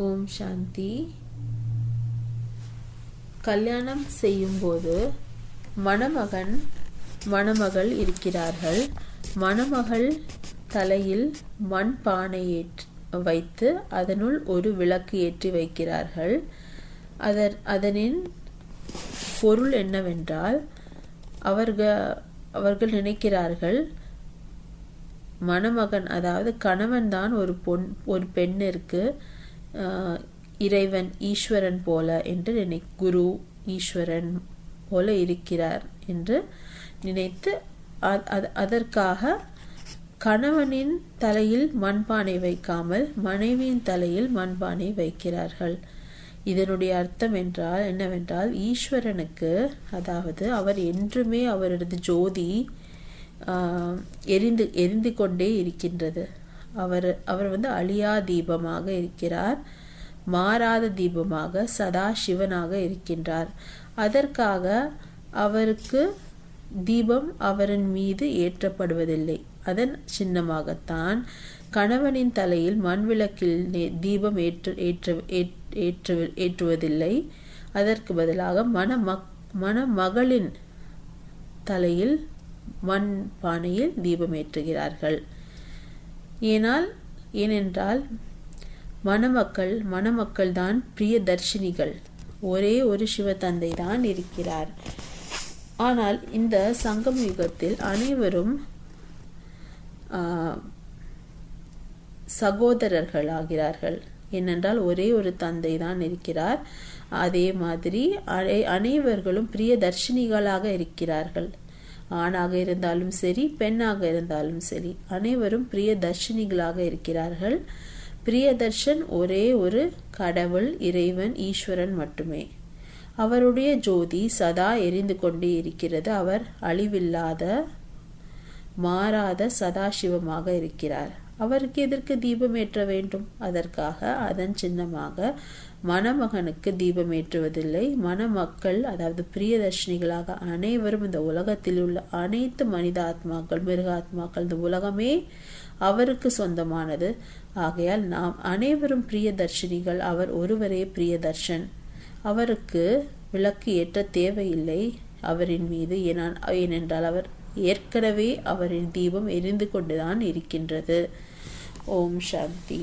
ஓம் சாந்தி. கல்யாணம் செய்யும்போது மணமகன் மணமகள் இருக்கிறார்கள். மணமகள் தலையில் மண் பானை வைத்து அதனுள் ஒரு விளக்கு ஏற்றி வைக்கிறார்கள். அதனின் பொருள் என்னவென்றால், அவர்கள் நினைக்கிறார்கள், மணமகன் அதாவது கணவன் தான் ஒரு பெண்ணிற்கு இறைவன் ஈஸ்வரன் போல என்று குரு ஈஸ்வரன் போல இருக்கிறார் என்று நினைத்து அதற்காக கணவனின் தலையில் மண்பானை வைக்காமல் மனைவியின் தலையில் மண்பானை வைக்கிறார்கள். இதனுடைய அர்த்தம் என்னவென்றால், ஈஸ்வரனுக்கு, அதாவது அவர் என்றுமே அவரது ஜோதி எரிந்து கொண்டே இருக்கின்றது. அவர் அழியா தீபமாக இருக்கிறார், மாறாத தீபமாக சதா சிவனாக இருக்கின்றார். அதற்காக அவருக்கு தீபம் அவரின் மீது ஏற்றப்படுவதில்லை. அதன் சின்னமாகத்தான் கணவனின் தலையில் மண்விளக்கில் தீபம் ஏற்றுவதில்லை. அதற்கு பதிலாக மணமகளின் தலையில் மண் பானையில் தீபம் ஏற்றுகிறார்கள். ஏனென்றால் மணமக்கள் தான் பிரிய தர்ஷினிகள். ஒரே ஒரு சிவதந்தை தான் இருக்கிறார். ஆனால் இந்த சங்கம் யுகத்தில் அனைவரும் சகோதரர்கள் ஆகிறார்கள். ஏனென்றால் ஒரே ஒரு தந்தை தான் இருக்கிறார். அதே மாதிரி அனைவர்களும் பிரிய தர்ஷினிகளாக இருக்கிறார்கள். ஆணாக இருந்தாலும் சரி, பெண்ணாக இருந்தாலும் சரி, அனைவரும் பிரிய தர்ஷினிகளாக இருக்கிறார்கள். பிரியதர்ஷன் ஒரே ஒரு கடவுள், இறைவன், ஈஸ்வரன் மட்டுமே. அவருடைய ஜோதி சதா எரிந்து கொண்டே இருக்கிறது. அவர் அழிவில்லாத மாறாத சதாசிவமாக இருக்கிறார். அவருக்கு எதற்கு தீபம் ஏற்ற வேண்டும்? அதற்காக அதன் சின்னமாக மணமகனுக்கு தீபம் ஏற்றுவதில்லை. மணமக்கள், அதாவது பிரியதர்ஷினிகளாக அனைவரும், இந்த உலகத்தில் உள்ள அனைத்து மனித ஆத்மாக்கள், மிருக ஆத்மாக்கள், இந்த உலகமே அவருக்கு சொந்தமானது. ஆகையால் நாம் அனைவரும் பிரியதர்ஷினிகள். அவர் ஒருவரே பிரியதர்ஷன். அவருக்கு விளக்கு ஏற்ற தேவையில்லை அவரின் மீது. ஏனென்றால் அவர் ஏற்கனவே அவரின் தீபம் எரிந்து கொண்டுதான் இருக்கின்றது. ஓம் சாந்தி.